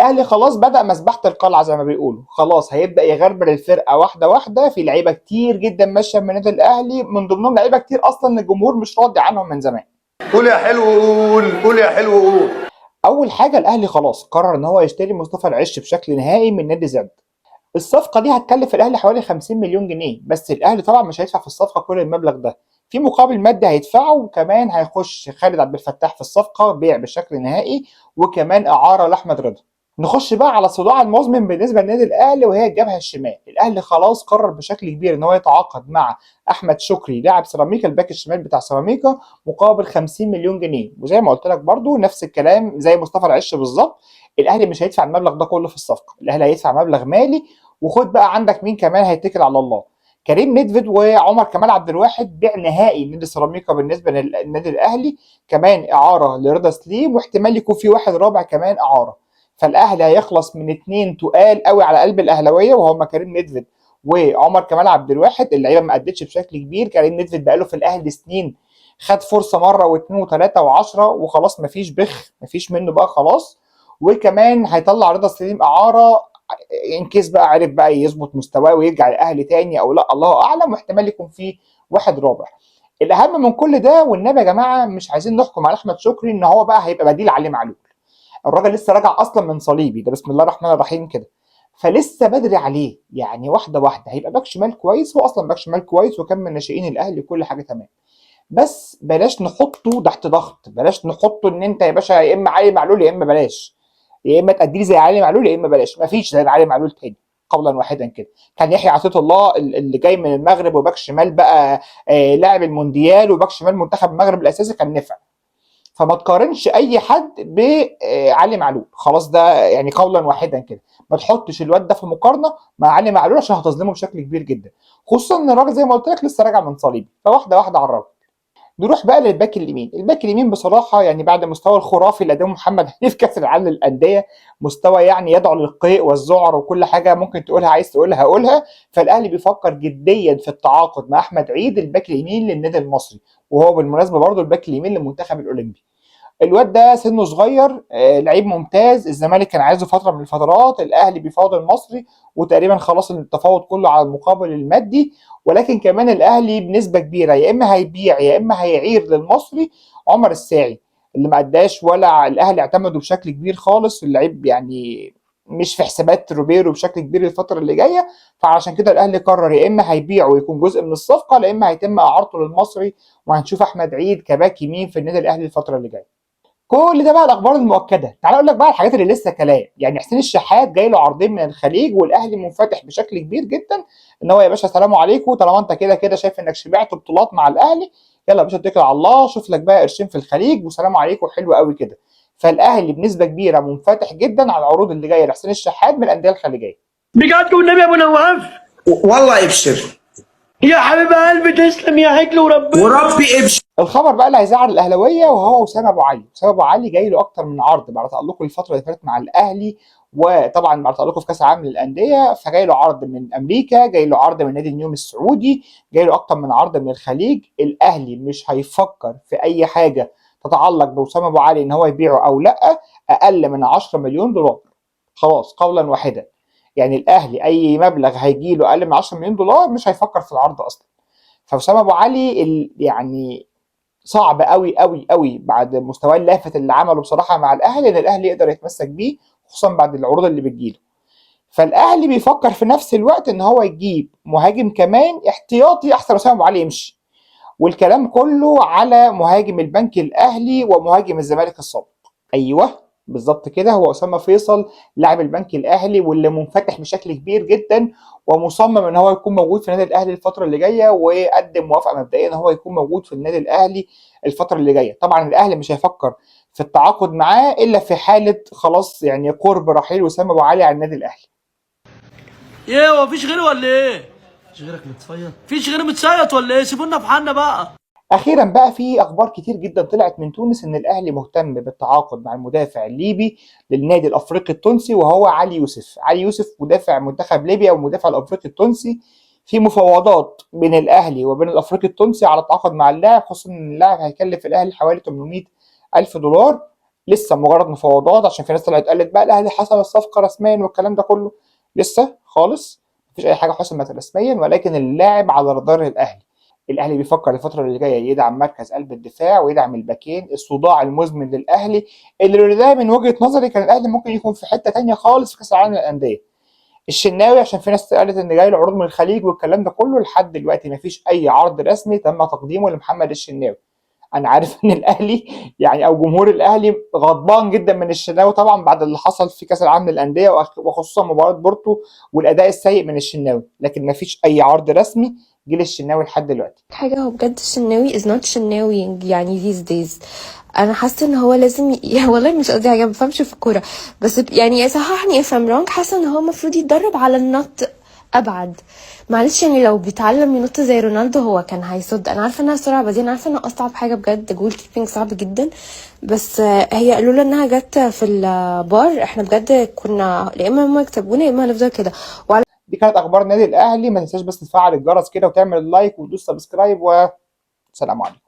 الاهلي خلاص بدأ مسبحة القلعة زي ما بيقولوا، خلاص هيبدأ يغربل الفرقة واحدة واحدة. في لعيبة كتير جدا ماشية من النادي الاهلي، من ضمنهم لعيبة كتير اصلا الجمهور مش راضي عنهم من زمان. قول يا حلو قول، قول يا حلو قول. اول حاجة الاهلي خلاص قرر ان هو يشتري مصطفى العش بشكل نهائي من نادي زد. الصفقة دي هتكلف الاهلي حوالي 50 مليون جنيه، بس الاهلي طبعا مش هيدفع في الصفقة كل المبلغ ده، في مقابل مادي هيدفعه، وكمان هيخش خالد عبد الفتاح في الصفقة بيع بشكل نهائي، وكمان اعارة لاحمد رضا. نخش بقى على الصداع المزمن بالنسبه للنادي الاهلي، وهي الجبهه الشمال. الاهلي خلاص قرر بشكل كبير ان هو يتعاقد مع احمد شكري لاعب سيراميكا، الباك الشمال بتاع سيراميكا، مقابل 50 مليون جنيه. وزي ما قلت لك برضو نفس الكلام زي مصطفى العش بالظبط، الاهلي مش هيدفع المبلغ ده كله في الصفقه، الاهلي هيدفع مبلغ مالي. وخد بقى عندك مين كمان هيتكل على الله، كريم ندفد وعمر كمال عبد الواحد، بيع نهائي نادي سيراميكا بالنسبه للنادي الاهلي، كمان اعاره لرضا سليم، واحتمال يكون في واحد رابع كمان اعاره. فالاهلي هيخلص من اتنين تقال قوي على قلب الاهلاويه، وهم كريم ندفد وعمر كمال عبد الواحد. اللعيبه ما ادتش بشكل كبير، كريم ندفد بقاله في الاهلي سنين، خد فرصه مره واثنين وثلاثه وعشرة وخلاص مفيش مفيش منه بقى خلاص. وكمان هيطلع رضا سليم اعاره، ان كيس بقى عرف بقى يظبط مستواه ويرجع الاهلي تاني او لا الله اعلم، واحتمال يكون فيه واحد رابع. الاهم من كل ده والنبي يا جماعه مش عايزين نحكم على احمد شكري ان هو بقى هيبقى بديل علي معلول. الراجل لسه راجع اصلا من صليبي ده، بسم الله الرحمن الرحيم كده، فلسه بدري عليه، يعني واحده واحده هيبقى باك شمال كويس. هو اصلا باك شمال كويس وكان من ناشئين الاهلي كل حاجه تمام، بس بلاش نحطه تحت ضغط، بلاش نحطه ان انت يا باشا يا اما علي معلول يا اما بلاش، يا اما تأدي لي زي علي معلول يا اما بلاش. مفيش زي علي معلول تاني قولا واحدا كده. كان يحيى عطيه الله اللي جاي من المغرب وباك شمال بقى، لاعب المونديال وباك شمال منتخب المغرب الاساسي، كان نفع. فما تقارنش اي حد بعلي معلول، خلاص ده يعني قولا واحدا كده. ما تحطش الواد ده في مقارنه مع علي معلول عشان هتظلمه بشكل كبير جدا، خصوصا ان الراجل زي ما قلت لك لسه راجع من صليبي، فواحده واحده على الراجل. نروح بقى للباك اليمين. الباك اليمين بصراحه يعني بعد المستوى الخرافي اللي قدمه محمد هاني في كاس العالم للانديه، مستوى يعني يدعو للقيء والذعر وكل حاجه ممكن تقولها عايز تقولها قولها، فالاهلي بيفكر جديا في التعاقد مع احمد عيد الباك اليمين للنادي المصري، وهو بالمناسبه برضه الباك اليمين للمنتخب الاولمبي. الواد ده سنه صغير، لعيب ممتاز، الزمالك كان عايزه فتره من الفترات، الاهلي بيفاوض المصري وتقريبا خلاص التفاوض كله على المقابل المادي. ولكن كمان الاهلي بنسبه كبيره يا اما هيبيع يا اما هيعير للمصري عمر الساعي، اللي ما اداش ولا الاهلي اعتمده بشكل كبير خالص. اللعيب يعني مش في حسابات روبيرو بشكل كبير الفتره اللي جايه، فعشان كده الاهلي قرر يا اما هيبيعه ويكون جزء من الصفقه، يا اما هيتم اعارته للمصري، وهنشوف احمد عيد كباك يمين في النادي الاهلي الفتره اللي جايه. كل ده بقى الاخبار المؤكده. تعال اقول لك بقى الحاجات اللي لسه كلام. يعني حسين الشحات جاي له عرضين من الخليج، والاهلي منفتح بشكل كبير جدا ان هو يا باشا سلام عليكم، طالما انت كده كده شايف انك شبعت بطولات مع الاهلي، يلا يا باشا اتكل على الله، شوف لك بقى قرشين في الخليج وسلام عليكم، حلو قوي كده. فالاهلي بنسبه كبيره منفتح جدا على العروض اللي جايه لحسين الشحات من الانديه الخليجيه. بجد والنبي يا ابو نواف. والله ابشر يا حبيب قلبي تسلم يا حجل وربنا. وربي ابشر. الخبر بقى اللي هيزعل الاهلاويه وهو اسامه ابو علي. اسامه ابو علي جاي له اكتر من عرض بعد تالقه الفتره اللي فاتت مع الاهلي، وطبعا بعد تالقه في كاس العالم للانديه، فجاي له عرض من امريكا، جاي له عرض من نادي النيوم السعودي، جاي له اكتر من عرض من الخليج. الاهلي مش هيفكر في اي حاجه تتعلق باسامه ابو علي ان هو يبيعه او لا اقل من 10 مليون دولار، خلاص قولا واحدا. يعني الاهلي اي مبلغ هيجي له اقل من 10 مليون دولار مش هيفكر في العرض اصلا. فاسامه ابو علي يعني صعب قوي قوي قوي بعد مستواه اللافت اللي عمله بصراحه مع الاهلي ان الاهلي يقدر يتمسك بيه، خصوصا بعد العروض اللي بتجيله. فالاهلي بيفكر في نفس الوقت ان هو يجيب مهاجم كمان احتياطي احسن اسامه ابو علي يمشي، والكلام كله على مهاجم البنك الاهلي ومهاجم الزمالك السابق. ايوه بالظبط كده، هو اسامه فيصل لاعب البنك الاهلي واللي منفتح بشكل كبير جدا ومصمم ان هو يكون موجود في النادي الاهلي الفتره اللي جايه، وقدم موافقه مبدئيه ان هو يكون موجود في النادي الاهلي الفتره اللي جايه. طبعا الاهلي مش هيفكر في التعاقد معاه الا في حاله خلاص يعني قرب رحيل اسامه ابو علي عن النادي الاهلي. ايه هو مفيش غيره ولا ايه؟ مفيش غيرك متصيط؟ مفيش غيره متصيط ولا ايه؟ سيبونا في حالنا بقى. اخيرا بقى في اخبار كتير جدا طلعت من تونس ان الاهلي مهتم بالتعاقد مع المدافع الليبي للنادي الافريقي التونسي، وهو علي يوسف. علي يوسف مدافع منتخب ليبيا والمدافع الافريقي التونسي، في مفاوضات بين الاهلي وبين الافريقي التونسي على التعاقد مع اللاعب، خصوصا ان اللاعب هيكلف الاهلي حوالي 800 الف دولار. لسه مجرد مفاوضات، عشان في ناس طلعت قالت بقى الاهلي حسم الصفقه رسميا والكلام ده كله. لسه خالص مفيش اي حاجه حسمت رسميا، ولكن اللاعب على رادار الاهلي. الاهلي بيفكر الفتره اللي جايه يدعم مركز قلب الدفاع ويدعم الباكين، الصداع المزمن للاهلي اللي ده من وجهه نظري كان الاهلي ممكن يكون في حته تانية خالص في كاس العالم للانديه. الشناوي عشان في ناس قالت ان جاي له عروض من الخليج والكلام ده كله، لحد دلوقتي مفيش اي عرض رسمي تم تقديمه لمحمد الشناوي. انا عارف ان الاهلي يعني او جمهور الاهلي غضبان جدا من الشناوي طبعا بعد اللي حصل في كاس العالم للانديه، وخصوصا مباراه بورتو والاداء السيء من الشناوي، لكن مفيش اي عرض رسمي جه للشناوي لحد دلوقتي. حاجة، هو بجد الشناوي is not شناوي يعني these days. انا حاسه ان هو لازم يعني والله مش قصدي حاجه، ما بفهمش في الكوره، بس يعني صححني if I'm wrong. حاسه ان هو المفروض يتدرب على النط ابعد. معلش يعني لو بيتعلم ينط زي رونالدو هو كان هيصد. انا عارفه انها سرعه بديهه، انا عارفه انها اصعب حاجه بجد، جول كيبنج صعب جدا، بس هي لولا انها جت في البار احنا بجد كنا يا اما هم يكسبونا يا اما هنفضل كده. دي كانت اخبار النادي الاهلي. ما تنساش بس تفعل الجرس كده وتعمل لايك وتدوس سبسكرايب، وسلام عليكم.